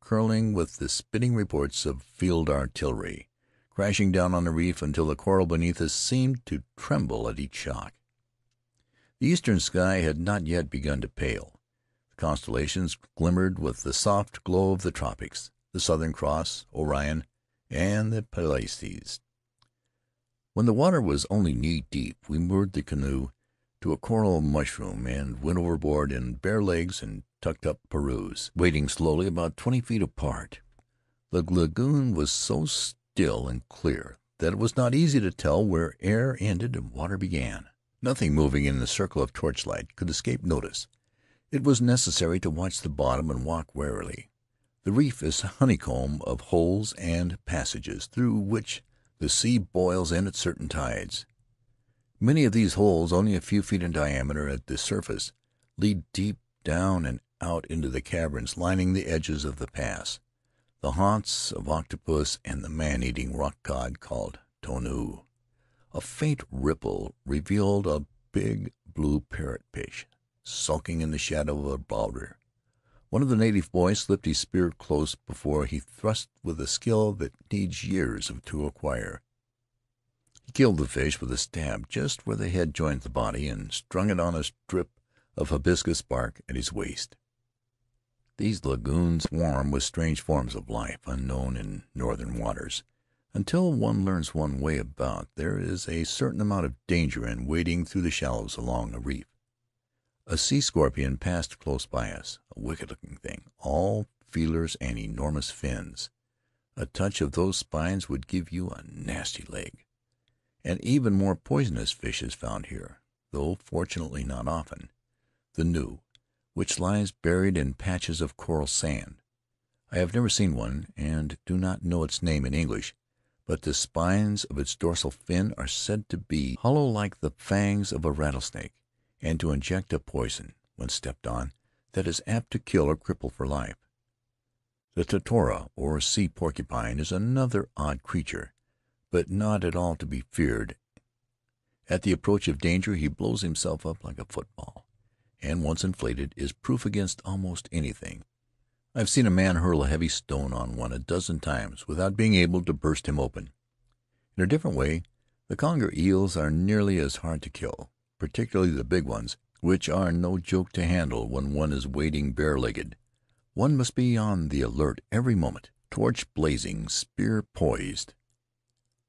curling with the spitting reports of field artillery, crashing down on the reef until the coral beneath us seemed to tremble at each shock. The eastern sky had not yet begun to pale. The constellations glimmered with the soft glow of the tropics, the Southern Cross, Orion, and the Pleiades. When the water was only knee-deep, we moored the canoe to a coral mushroom and went overboard in bare legs and tucked-up parus, wading slowly about 20 feet apart. The lagoon was so still and clear that it was not easy to tell where air ended and water began. Nothing moving in the circle of torchlight could escape notice. It was necessary to watch the bottom and walk warily. The reef is a honeycomb of holes and passages through which the sea boils in at certain tides. Many of these holes, only a few feet in diameter at the surface, lead deep down and out into the caverns lining the edges of the pass, the haunts of octopus and the man-eating rock-cod called tonu. A faint ripple revealed a big blue parrotfish sulking in the shadow of a boulder. One of the native boys slipped his spear close before he thrust with a skill that needs years to acquire. He killed the fish with a stab just where the head joined the body, and strung it on a strip of hibiscus bark at his waist. These lagoons swarm with strange forms of life unknown in northern waters. Until one learns one way about, there is a certain amount of danger in wading through the shallows along a reef. A sea scorpion passed close by us, a wicked-looking thing, all feelers and enormous fins. A touch of those spines would give you a nasty leg. An even more poisonous fish is found here, though fortunately not often, the gnu, which lies buried in patches of coral sand. I have never seen one, and do not know its name in English, but the spines of its dorsal fin are said to be hollow like the fangs of a rattlesnake, and to inject a poison, when stepped on, that is apt to kill or cripple for life. The tatora, or sea porcupine, is another odd creature, but not at all to be feared. At the approach of danger he blows himself up like a football, and once inflated is proof against almost anything. I've seen a man hurl a heavy stone on one a dozen times without being able to burst him open. In a different way, the conger eels are nearly as hard to kill, particularly the big ones, which are no joke to handle when one is wading bare-legged. One must be on the alert every moment, torch blazing, spear poised.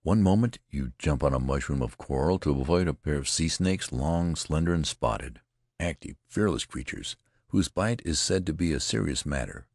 One moment you jump on a mushroom of coral to avoid a pair of sea snakes, long, slender, and spotted, active, fearless creatures, whose bite is said to be a serious matter.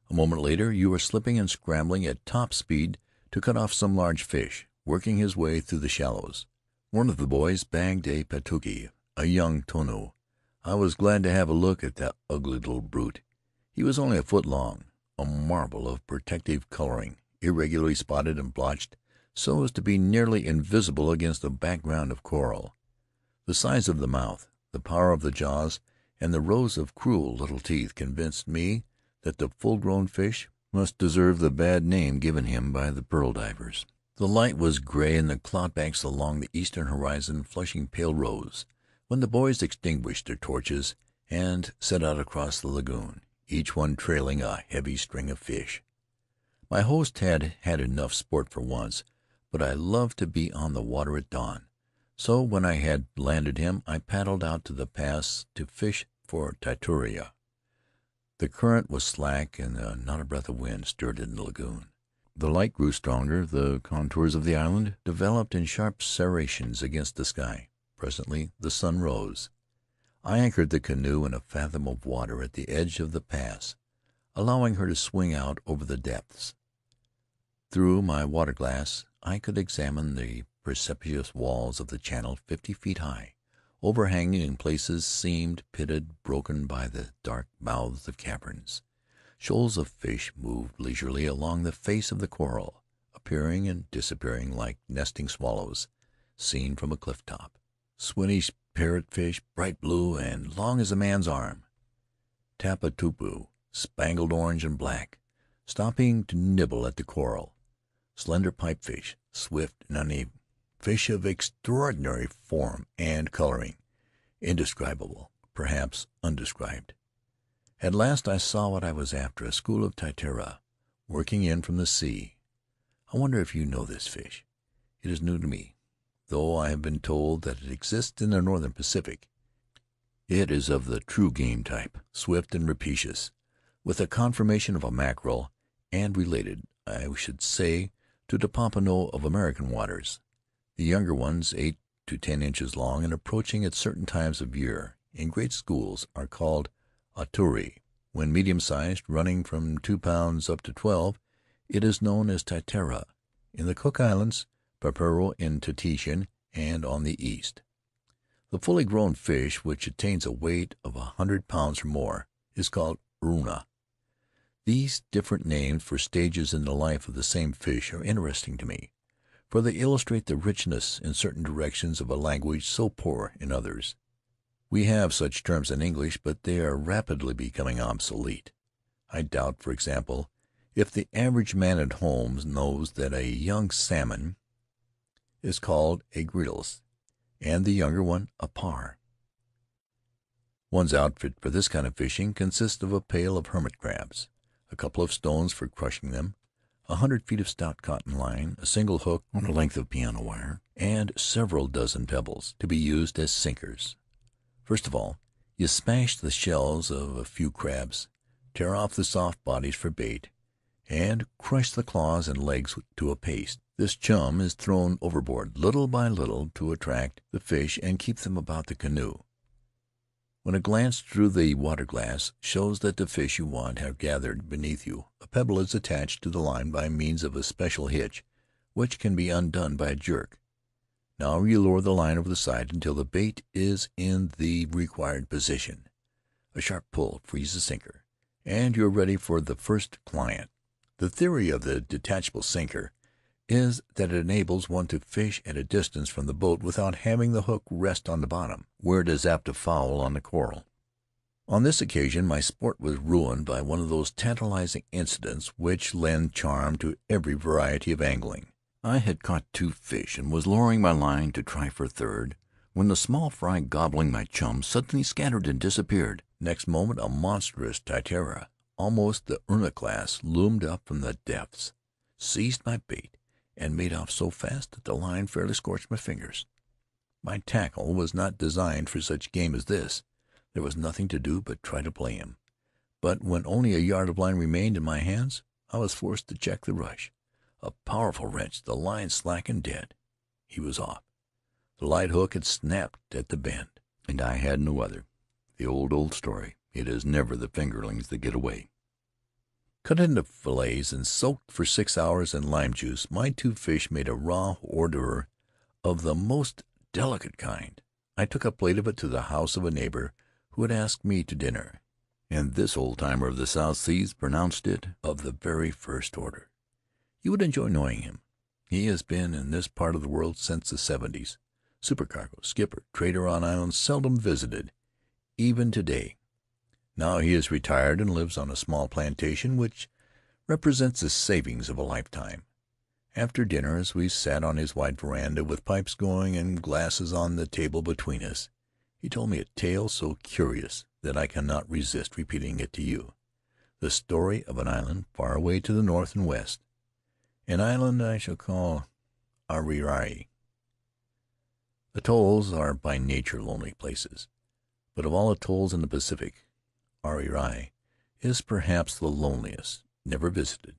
A moment later you are slipping and scrambling at top speed to cut off some large fish, working his way through the shallows. One of the boys bagged a patuki, a young tonu. I was glad to have a look at that ugly little brute. He was only a foot long, a marvel of protective coloring, irregularly spotted and blotched so as to be nearly invisible against a background of coral. The size of the mouth, the power of the jaws, and the rows of cruel little teeth convinced me that the full-grown fish must deserve the bad name given him by the pearl divers. The light was gray and the cloudbanks along the eastern horizon flushing pale rose, when the boys extinguished their torches and set out across the lagoon, each one trailing a heavy string of fish. My host had had enough sport for once, but I loved to be on the water at dawn. So when I had landed him, I paddled out to the pass to fish for tituria. The current was slack, and not a breath of wind stirred in the lagoon. The light grew stronger. The contours of the island developed in sharp serrations against the sky. Presently the sun rose. I anchored the canoe in a fathom of water at the edge of the pass, allowing her to swing out over the depths. Through my water-glass I could examine the precipitous walls of the channel 50 feet high, overhanging in places seemed pitted, broken by the dark mouths of caverns. Shoals of fish moved leisurely along the face of the coral, appearing and disappearing like nesting swallows seen from a cliff-top. Swinish parrotfish, bright blue and long as a man's arm. Tapatupu, spangled orange and black, stopping to nibble at the coral. Slender pipefish, swift and uneven. Fish of extraordinary form and coloring, indescribable, perhaps undescribed. At last I saw what I was after, a school of titara, working in from the sea. I wonder if you know this fish. It is new to me, though I have been told that it exists in the northern Pacific. It is of the true game type, swift and rapacious, with a conformation of a mackerel, and related, I should say, to the pompano of American waters. The younger ones, 8 to 10 inches long, and approaching at certain times of year, in great schools, are called aturi. When medium-sized, running from 2 pounds up to 12, it is known as titara in the Cook Islands, papero in Tahiti, and on the east. The fully grown fish, which attains a weight of 100 pounds or more, is called runa. These different names for stages in the life of the same fish are interesting to me, for they illustrate the richness in certain directions of a language so poor in others. We have such terms in English, but they are rapidly becoming obsolete. I doubt, for example, if the average man at home knows that a young salmon is called a grilse, and the younger one a par. One's outfit for this kind of fishing consists of a pail of hermit crabs, a couple of stones for crushing them, 100 feet of stout cotton line, a single hook on a length of piano wire, and several dozen pebbles, to be used as sinkers. First of all, you smash the shells of a few crabs, tear off the soft bodies for bait, and crush the claws and legs to a paste. This chum is thrown overboard little by little to attract the fish and keep them about the canoe. When a glance through the water glass shows that the fish you want have gathered beneath you, a pebble is attached to the line by means of a special hitch, which can be undone by a jerk. Now you lower the line over the side until the bait is in the required position. A sharp pull frees the sinker, and you are ready for the first client. The theory of the detachable sinker is that it enables one to fish at a distance from the boat without having the hook rest on the bottom, where it is apt to foul on the coral. On this occasion my sport was ruined by one of those tantalizing incidents which lend charm to every variety of angling. I had caught 2 fish and was lowering my line to try for a third, when the small fry gobbling my chum suddenly scattered and disappeared. Next moment a monstrous titara, almost the Urna class, loomed up from the depths, seized my bait, and made off so fast that the line fairly scorched my fingers. My tackle was not designed for such game as this. There was nothing to do but try to play him. But when only a yard of line remained in my hands, I was forced to check the rush. A powerful wrench, the line slackened dead. He was off. The light hook had snapped at the bend, and I had no other. The old story. It is never the fingerlings that get away. Cut into fillets and soaked for 6 hours in lime juice, my 2 fish made a raw hors d'oeuvre of the most delicate kind. I took a plate of it to the house of a neighbor who had asked me to dinner, and this old-timer of the South Seas pronounced it of the very first order. You would enjoy knowing him. He has been in this part of the world since the '70s. Supercargo, skipper, trader on islands seldom visited, even today. Now he is retired and lives on a small plantation which represents the savings of a lifetime. After dinner, as we sat on his wide veranda with pipes going and glasses on the table between us, he told me a tale so curious that I cannot resist repeating it to you. The story of an island far away to the north and west. An island I shall call Faery. Atolls are by nature lonely places, but of all atolls in the Pacific, Faery is perhaps the loneliest, never visited,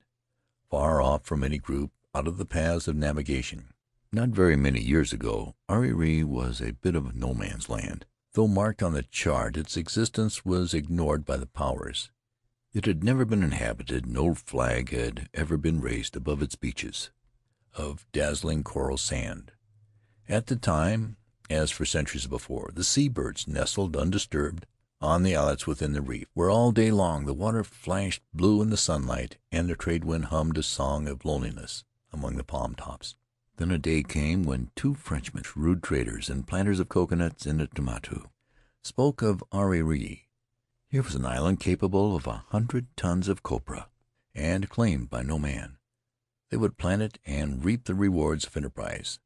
far off from any group, out of the paths of navigation. Not very many years ago, Faery was a bit of no man's land. Though marked on the chart, its existence was ignored by the powers. It had never been inhabited, no flag had ever been raised above its beaches of dazzling coral sand. At the time, as for centuries before, the sea-birds nestled undisturbed on the islets within the reef, where all day long the water flashed blue in the sunlight, and the trade wind hummed a song of loneliness among the palm tops. Then a day came when 2 Frenchmen, shrewd traders and planters of coconuts in the Tuamotu, spoke of Faery. Here was an island capable of 100 tons of copra, and claimed by no man. They would plant it and reap the rewards of enterprise.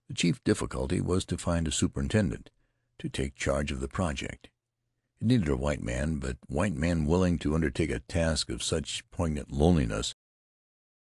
The chief difficulty was to find a superintendent to take charge of the project. It needed a white man, but white men willing to undertake a task of such poignant loneliness